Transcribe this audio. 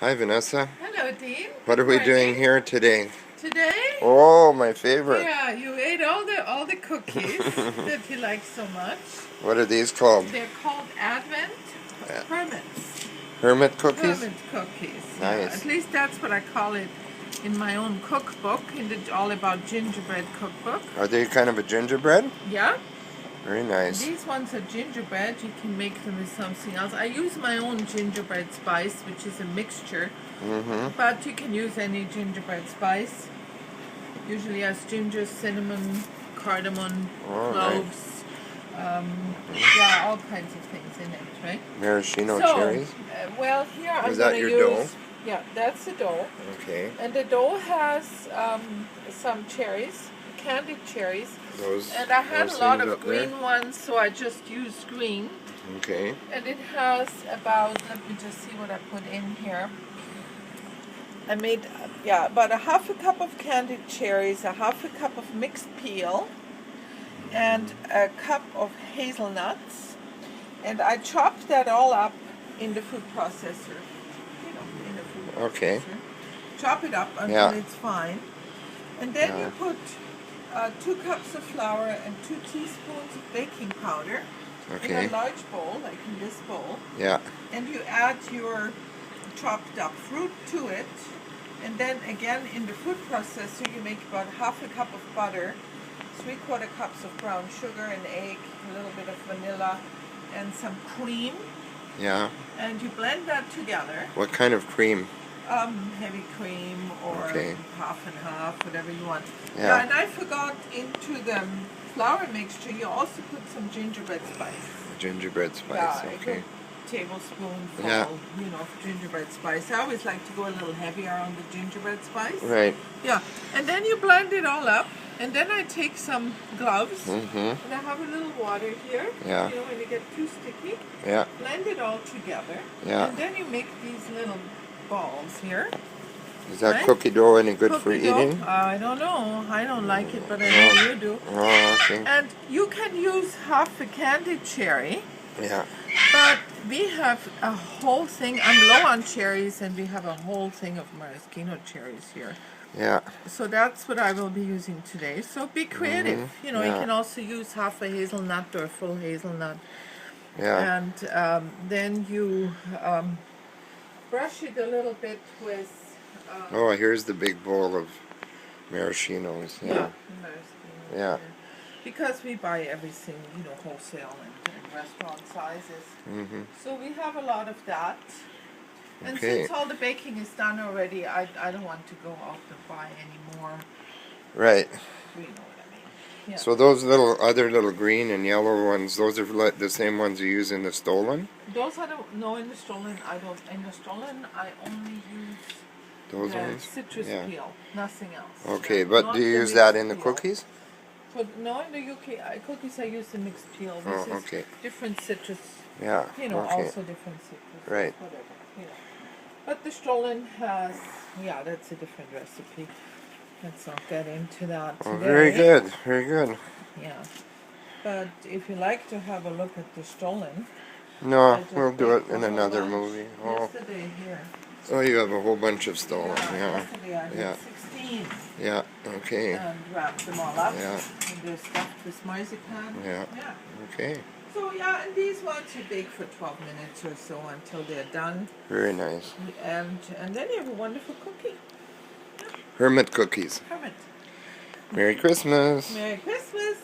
Hi, Vanessa. Hello, Dean. What are we doing here today? Today? Oh, my favorite. Yeah, you ate all the cookies that you like so much. What are these called? They're called Advent Uh, Hermits. Hermit cookies? Hermit cookies. Nice. Yeah, at least that's what I call it in my own cookbook, in the All About Gingerbread cookbook. Are they kind of a gingerbread? Yeah. Very nice. These ones are gingerbread. You can make them with something else. I use my own gingerbread spice, which is a mixture. But you can use any gingerbread spice. Usually has ginger, cinnamon, cardamom, cloves, yeah, all kinds of things in it, right? Maraschino cherries? Well, here I'm Is that going to your use... dough? Yeah, that's the dough. Okay. And the dough has some cherries, candied cherries. And I had a lot of green ones, so I just used green. Okay. And it has about, let me just see what I put in here. I made, about a half a cup of candied cherries, a half a cup of mixed peel, and a cup of hazelnuts. And I chopped that all up in the food processor. You know, in the food processor. Chop it up until it's fine. And then you put 2 cups of flour and 2 teaspoons of baking powder in a large bowl, like in this bowl. Yeah. And you add your chopped up fruit to it, and then again in the food processor you make about half a cup of butter, 3/4 cups of brown sugar, an egg, a little bit of vanilla, and some cream. Yeah. And you blend that together. What kind of cream? Heavy cream or half and half, whatever you want. Yeah. And I forgot, into the flour mixture you also put some gingerbread spice. Gingerbread spice, okay. Tablespoonful, you know, of gingerbread spice. I always like to go a little heavier on the gingerbread spice. Right. Yeah, and then you blend it all up, and then I take some gloves, and I have a little water here. Yeah. You know, when you get too sticky. Yeah. Blend it all together. Yeah. And then you make these little balls here. Is that cookie dough any good for eating? I don't know. I don't like it, but I know you do. Oh, okay. And you can use half a candied cherry. Yeah. But we have a whole thing. I'm low on cherries, and we have a whole thing of maraschino cherries here. Yeah. So that's what I will be using today. So be creative. You know, you can also use half a hazelnut or a full hazelnut. Yeah. And then you brush it a little bit with... oh, here's the big bowl of maraschinos. Yeah. Yeah. Because we buy everything, you know, wholesale and restaurant sizes. So we have a lot of that. And since all the baking is done already, I don't want to go out and buy any more. Right. You know what I mean. Yeah. So those other little green and yellow ones, those are the same ones you use in the Stollen? Those are no, in the Stollen I don't. In the Stollen I only use those ones? Citrus peel, nothing else. Okay, but do you use that in the cookies? No, in the UK cookies I use the mixed peel. This is different citrus. Yeah. You know, also different citrus. Right. Whatever. You know. But the Stollen has, that's a different recipe. Let's not get into that today. Oh, very good, very good. Yeah. But if you like to have a look at the Stollen... No, we'll do it in another movie. Yesterday here. Oh, you have a whole bunch of Stollen, Yesterday I had 16. Yeah, okay. And wrapped them all up. Yeah. And they're stuffed with marzipan. Yeah. Okay. So and these ones you bake for 12 minutes or so until they're done. Very nice. And then you have a wonderful cookie. Hermit cookies. Hermit. Merry Christmas. Merry Christmas.